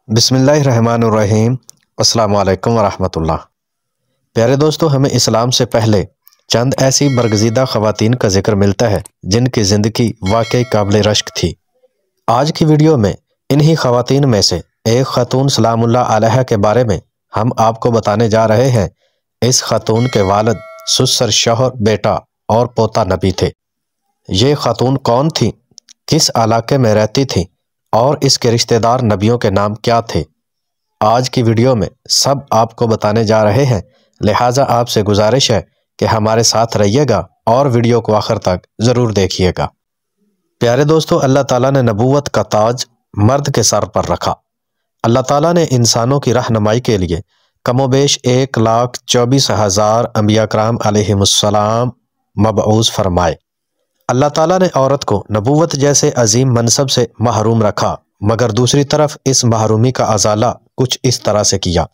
بسم اللہ الرحمن الرحیم۔ السلام علیکم ورحمۃ اللہ۔ پیارے دوستو، ہمیں اسلام سے پہلے چند ایسی برگزیدہ خواتین کا ذکر ملتا ہے جن کی زندگی واقعی قابل رشک تھی۔ آج کی ویڈیو میں انہی خواتین میں سے ایک خاتون سلام اللہ علیہا کے بارے میں ہم آپ کو بتانے جا رہے ہیں۔ اس خاتون کے والد، سسر، شوہر، بیٹا اور پوتا نبی تھے۔ یہ خاتون کون تھی، کس علاقے میں رہتی تھی اور اس کے رشتہ دار نبیوں کے نام کیا تھے، آج کی ویڈیو میں سب آپ کو بتانے جا رہے ہیں۔ لہٰذا آپ سے گزارش ہے کہ ہمارے ساتھ رہیے گا اور ویڈیو کو آخر تک ضرور دیکھیے گا۔ پیارے دوستو، اللہ تعالیٰ نے نبوت کا تاج مرد کے سر پر رکھا۔ اللہ تعالیٰ نے انسانوں کی رہنمائی کے لیے کم و بیش 1,24,000 انبیاء کرام علیہم السلام مبعوث فرمائے۔ اللہ تعالیٰ نے عورت کو نبوت جیسے عظیم منصب سے محروم رکھا، مگر دوسری طرف اس محرومی کا ازالہ کچھ اس طرح سے کیا۔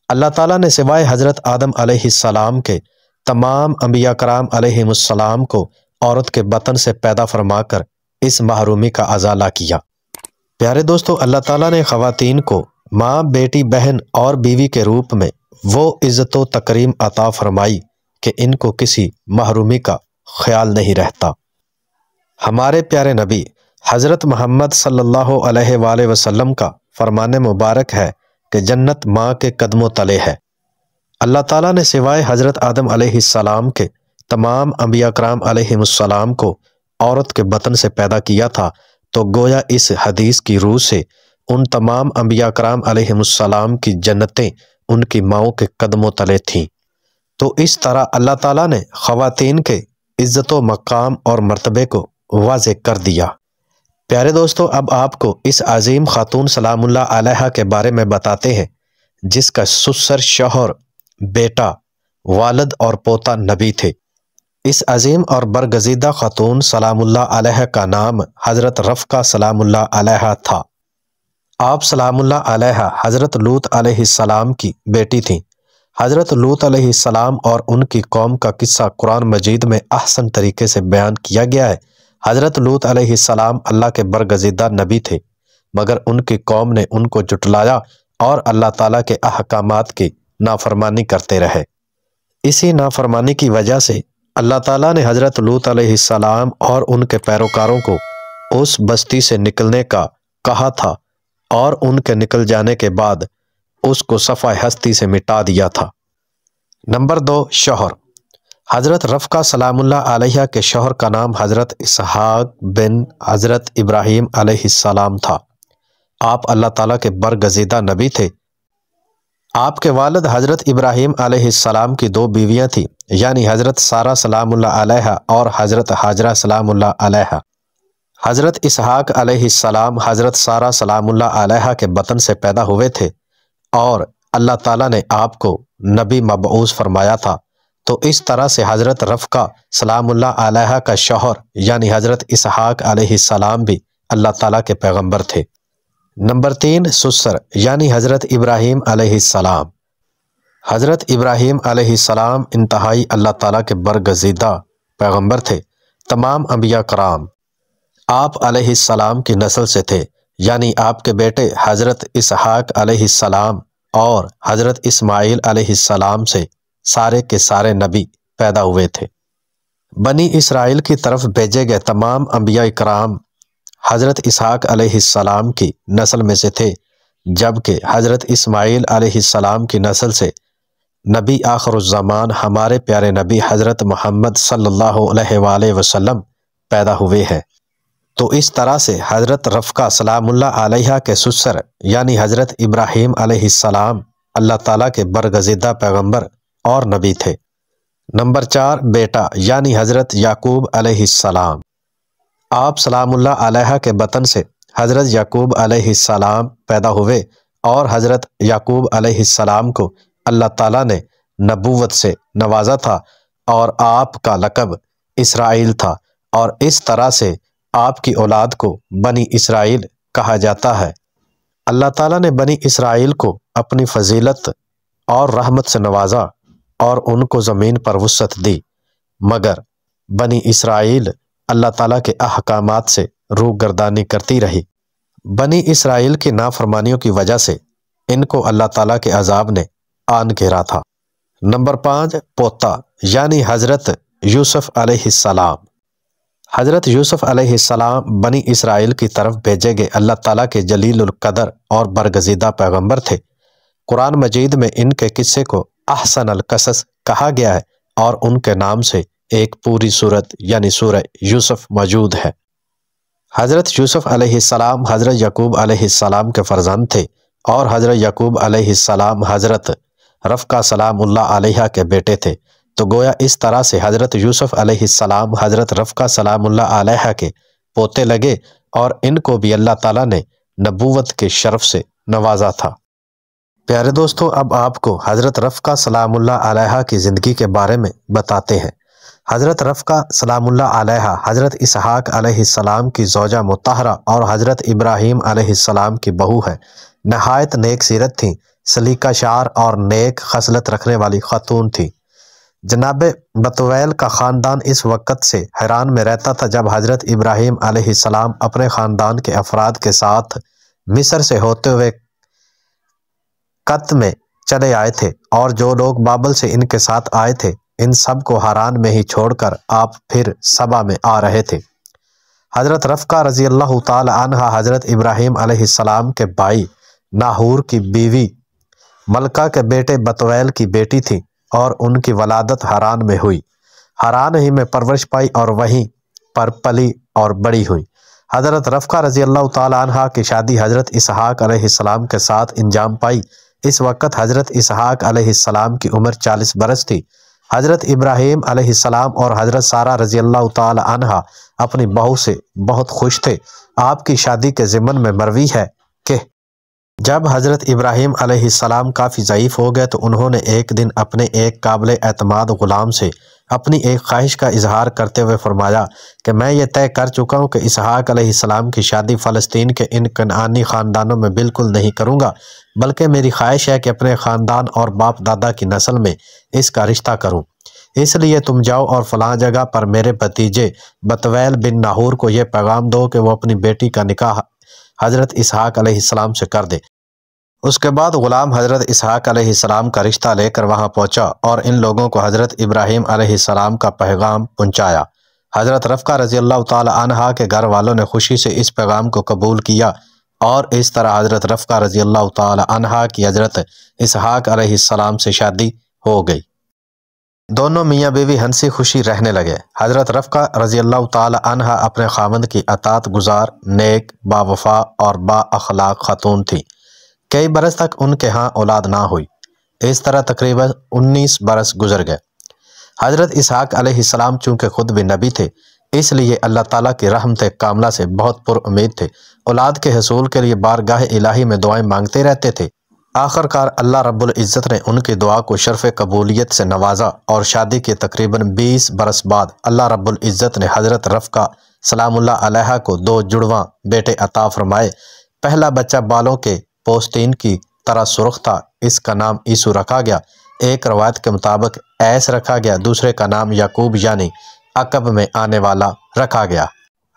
اللہ تعالیٰ نے سوائے حضرت آدم علیہ السلام کے تمام انبیاء کرام علیہم السلام کو عورت کے بطن سے پیدا فرما کر اس محرومی کا ازالہ کیا۔ پیارے دوستو، اللہ تعالیٰ نے خواتین کو ماں، بیٹی، بہن اور بیوی کے روپ میں وہ عزت و تکریم عطا فرمائی کہ ان کو کسی محرومی کا خیال نہیں رہتا۔ ہمارے پیارے نبی حضرت محمد صلی اللہ علیہ وآلہ وسلم کا فرمان مبارک ہے کہ جنت ماں کے قدموں تلے ہے۔ اللہ تعالیٰ نے سوائے حضرت آدم علیہ السلام کے تمام انبیاء کرام علیہم السلام کو عورت کے بطن سے پیدا کیا تھا، تو گویا اس حدیث کی روح سے ان تمام انبیاء کرام علیہم السلام کی جنتیں ان کی ماؤں کے قدموں تلے تھیں۔ تو اس طرح اللہ تعالیٰ نے خواتین کے عزت و مقام اور مرتبے کو واضح کر دیا۔ پیارے دوستو، اب آپ کو اس عظیم خاتون سلام اللہ علیہا کے بارے میں بتاتے ہیں جس کا سسر، شوہر، بیٹا، والد اور پوتا نبی تھے۔ اس عظیم اور برگزیدہ خاتون سلام اللہ علیہا کا نام حضرت رفقہ سلام اللہ علیہا تھا۔ آپ سلام اللہ علیہا حضرت لوط علیہ السلام کی بیٹی تھیں۔ حضرت لوط علیہ السلام اور ان کی قوم کا قصہ قرآن مجید میں احسن طریقے سے بیان کیا گیا ہے۔ حضرت لوط علیہ السلام اللہ کے برگزیدہ نبی تھے، مگر ان کی قوم نے ان کو جھٹلایا اور اللہ تعالیٰ کے احکامات کی نافرمانی کرتے رہے۔ اسی نافرمانی کی وجہ سے اللہ تعالیٰ نے حضرت لوط علیہ السلام اور ان کے پیروکاروں کو اس بستی سے نکلنے کا کہا تھا، اور ان کے نکل جانے کے بعد اس کو صفحہ ہستی سے مٹا دیا تھا۔ نمبر 2، شوہر۔ حضرت رفقہ سلام اللہ علیہ کے شوہر کا نام حضرت اسحاق بن حضرت ابراہیم علیہ السلام تھا۔ آپ اللہ تعالیٰ کے برگزیدہ نبی تھے۔ آپ کے والد حضرت ابراہیم علیہ السلام کی 2 بیویاں تھیں، یعنی حضرت سارہ سلام اللہ علیہ اور حضرت ہاجرہ سلام اللہ علیہ۔ حضرت اسحاق علیہ السلام حضرت سارہ سلام اللہ علیہ کے بطن سے پیدا ہوئے تھے، اور اللہ تعالیٰ نے آپ کو نبی مبعوث فرمایا تھا۔ تو اس طرح سے حضرت رفقہ سلام اللہ علیہ کا شوہر یعنی حضرت اسحاق علیہ السلام بھی اللہ تعالیٰ کے پیغمبر تھے۔ نمبر 3، سسر یعنی حضرت ابراہیم علیہ السلام۔ حضرت ابراہیم علیہ السلام انتہائی اللہ تعالیٰ کے برگزیدہ پیغمبر تھے۔ تمام انبیاء کرام آپ علیہ السلام کی نسل سے تھے، یعنی آپ کے بیٹے حضرت اسحاق علیہ السلام اور حضرت اسماعیل علیہ السلام سے سارے کے سارے نبی پیدا ہوئے تھے۔ بنی اسرائیل کی طرف بھیجے گئے تمام انبیاء کرام حضرت اسحاق علیہ السلام کی نسل میں سے تھے، جبکہ حضرت اسماعیل علیہ السلام کی نسل سے نبی آخر الزمان ہمارے پیارے نبی حضرت محمد صلی اللہ علیہ وآلہ وسلم پیدا ہوئے ہیں۔ تو اس طرح سے حضرت رفقہ سلام اللہ علیہ کے سسر یعنی حضرت ابراہیم علیہ السلام اللہ تعالیٰ کے برگزیدہ پیغمبر اور نبی تھے۔ نمبر 4، بیٹا یعنی حضرت یعقوب علیہ السلام۔ آپ سلام اللہ علیہ کے بطن سے حضرت یعقوب علیہ السلام پیدا ہوئے، اور حضرت یعقوب علیہ السلام کو اللہ تعالیٰ نے نبوت سے نوازا تھا، اور آپ کا لقب اسرائیل تھا، اور اس طرح سے آپ کی اولاد کو بنی اسرائیل کہا جاتا ہے۔ اللہ تعالیٰ نے بنی اسرائیل کو اپنی فضیلت اور رحمت سے نوازا اور ان کو زمین پر وسعت دی، مگر بنی اسرائیل اللہ تعالیٰ کے احکامات سے روگردانی کرتی رہی۔ بنی اسرائیل کی نافرمانیوں کی وجہ سے ان کو اللہ تعالیٰ کے عذاب نے آن گھیرا تھا۔ نمبر 5، پوتا یعنی حضرت یوسف علیہ السلام۔ حضرت یوسف علیہ السلام بنی اسرائیل کی طرف بھیجے گئے اللہ تعالیٰ کے جلیل القدر اور برگزیدہ پیغمبر تھے۔ قرآن مجید میں ان کے قصے کو احسن القصص کہا گیا ہے اور ان کے نام سے ایک پوری سورت یعنی سورہ یوسف موجود ہے۔ حضرت یوسف علیہ السلام حضرت یعقوب علیہ السلام کے فرزند تھے اور حضرت یعقوب علیہ السلام حضرت رفقہ سلام اللہ علیہا کے بیٹے تھے، تو گویا اس طرح سے حضرت یوسف علیہ السلام حضرت رفقہ سلام اللہ علیہا کے پوتے لگے اور ان کو بھی اللہ تعالیٰ نے نبوت کے شرف سے نوازا تھا۔ پیارے دوستو، اب آپ کو حضرت رفقہ سلام اللہ علیہا کی زندگی کے بارے میں بتاتے ہیں۔ حضرت رفقہ سلام اللہ علیہا حضرت اسحاق علیہ السلام کی زوجہ مطہرہ اور حضرت ابراہیم علیہ السلام کی بہو ہے۔ نہایت نیک سیرت تھیں، سلیقہ شعر اور نیک خصلت رکھنے والی خاتون تھی۔ جناب بتویل کا خاندان اس وقت سے حیران میں رہتا تھا جب حضرت ابراہیم علیہ السلام اپنے خاندان کے افراد کے ساتھ مصر سے ہوتے ہوئے قط میں چلے آئے تھے، اور جو لوگ بابل سے ان کے ساتھ آئے تھے ان سب کو حران میں ہی چھوڑ کر آپ پھر سبا میں آ رہے تھے۔ حضرت رفقہ رضی اللہ تعالی عنہ حضرت ابراہیم علیہ السلام کے بھائی ناہور کی بیوی ملکہ کے بیٹے بتویل کی بیٹی تھی اور ان کی ولادت حران میں ہوئی۔ حران ہی میں پرورش پائی اور وہیں پر پلی اور بڑی ہوئی۔ حضرت رفقہ رضی اللہ تعالی عنہ کی شادی حضرت اسحاق علیہ السلام کے ساتھ انجام پائی۔ اس وقت حضرت اسحاق علیہ السلام کی عمر 40 برس تھی۔ حضرت ابراہیم علیہ السلام اور حضرت سارہ رضی اللہ تعالی عنہ اپنی بہو سے بہت خوش تھے۔ آپ کی شادی کے ضمن میں مروی ہے کہ جب حضرت ابراہیم علیہ السلام کافی ضعیف ہو گئے تو انہوں نے ایک دن اپنے ایک قابل اعتماد غلام سے اپنی ایک خواہش کا اظہار کرتے ہوئے فرمایا کہ میں یہ طے کر چکا ہوں کہ اسحاق علیہ السلام کی شادی فلسطین کے ان کنعانی خاندانوں میں بالکل نہیں کروں گا، بلکہ میری خواہش ہے کہ اپنے خاندان اور باپ دادا کی نسل میں اس کا رشتہ کروں۔ اس لیے تم جاؤ اور فلاں جگہ پر میرے بھتیجے بتویل بن ناہور کو یہ پیغام دو کہ وہ اپنی بیٹی کا نکاح حضرت اسحاق علیہ السلام سے کر دے۔ اس کے بعد غلام حضرت اسحاق علیہ السلام کا رشتہ لے کر وہاں پہنچا اور ان لوگوں کو حضرت ابراہیم علیہ السلام کا پیغام پہنچایا۔ حضرت رفقہ رضی اللہ تعالی عنہ کے گھر والوں نے خوشی سے اس پیغام کو قبول کیا اور اس طرح حضرت رفقہ رضی اللہ تعالی عنہ کی حضرت اسحاق علیہ السلام سے شادی ہو گئی۔ دونوں میاں بیوی ہنسی خوشی رہنے لگے۔ حضرت رفقہ رضی اللہ تعالی عنہ اپنے خاوند کی اطاعت گزار، نیک، با وفا اور با اخلاق خاتون تھی۔ کئی برس تک ان کے ہاں اولاد نہ ہوئی۔ اس طرح تقریباً 19 برس گزر گئے۔ حضرت اسحاق علیہ السلام چونکہ خود بھی نبی تھے، اس لیے اللہ تعالیٰ کی رحمت کاملہ سے بہت پر امید تھے۔ اولاد کے حصول کے لیے بارگاہ الہی میں دعائیں مانگتے رہتے تھے۔ آخر کار اللہ رب العزت نے ان کی دعا کو شرف قبولیت سے نوازا اور شادی کے تقریباً 20 برس بعد اللہ رب العزت نے حضرت رفقہ سلام اللہ علیہا کو 2 جڑواں بیٹے عطا فرمائے۔ پہلا بچہ بالوں کے پوستین کی طرح سرخ تھا، اس کا نام عیسو رکھا گیا۔ ایک روایت کے مطابق ایس رکھا گیا، دوسرے کا نام یعقوب یعنی عقب میں آنے والا رکھا گیا۔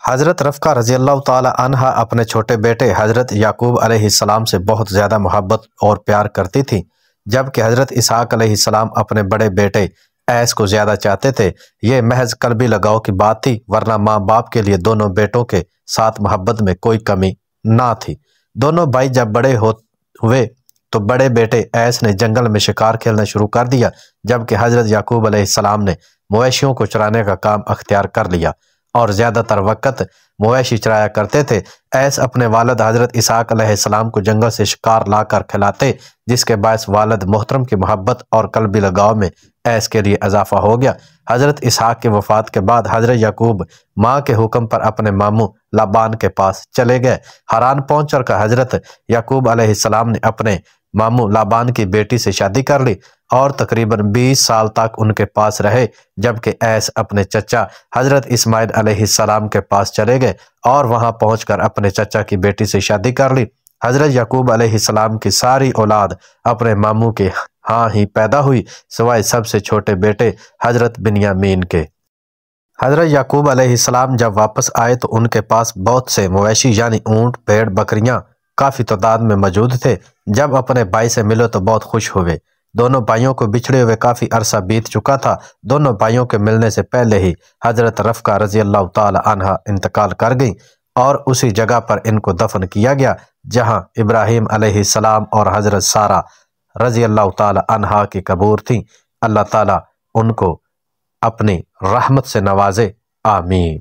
حضرت رفقہ رضی اللہ تعالی عنہ اپنے چھوٹے بیٹے حضرت یعقوب علیہ السلام سے بہت زیادہ محبت اور پیار کرتی تھی، جبکہ حضرت اسحاق علیہ السلام اپنے بڑے بیٹے ایس کو زیادہ چاہتے تھے۔ یہ محض قلبی لگاؤ کی بات تھی، ورنہ ماں باپ کے لیے دونوں بیٹوں کے ساتھ محبت میں کوئی کمی نہ تھی۔ دونوں بھائی جب بڑے ہوئے تو بڑے بیٹے ایس نے جنگل میں شکار کھیلنا شروع کر دیا، جبکہ حضرت یعقوب علیہ السلام نے مویشیوں کو چرانے کا کام اختیار کر لیا اور زیادہ تر وقت مویشی چرایا کرتے تھے۔ ایس اپنے والد حضرت اسحاق علیہ السلام کو جنگل سے شکار لا کر کھلاتے، جس کے باعث والد محترم کی محبت اور قلبی لگاؤ میں ایس کے لیے اضافہ ہو گیا۔ حضرت اسحاق کی وفات کے بعد حضرت یعقوب ماں کے حکم پر اپنے ماموں لابان کے پاس چلے گئے۔ حران پہنچ کر حضرت یعقوب علیہ السلام نے اپنے ماموں لابان کی بیٹی سے شادی کر لی اور تقریباً 20 سال تک ان کے پاس رہے، جبکہ ایس اپنے چچا حضرت اسماعیل علیہ السلام کے پاس چلے گئے اور وہاں پہنچ کر اپنے چچا کی بیٹی سے شادی کر لی۔ حضرت یعقوب علیہ السلام کی ساری اولاد اپنے ماموں کے ہاں ہی پیدا ہوئی، سوائے سب سے چھوٹے بیٹے حضرت بنیامین کے۔ حضرت یعقوب علیہ السلام جب واپس آئے تو ان کے پاس بہت سے مویشی یعنی اونٹ، بھیڑ، بکریاں کافی تعداد میں موجود تھے۔ جب اپنے بھائی سے ملے تو بہت خوش ہوئے۔ دونوں بھائیوں کو بچھڑے ہوئے کافی عرصہ بیت چکا تھا۔ دونوں بھائیوں کے ملنے سے پہلے ہی حضرت رفقہ رضی اللہ تعالی عنہ انتقال کر گئیں اور اسی جگہ پر ان کو دفن کیا گیا جہاں ابراہیم علیہ السلام اور حضرت سارہ رضی اللہ تعالی عنہ کی قبور تھیں۔ اللہ تعالی ان کو اپنی رحمت سے نوازے، آمین۔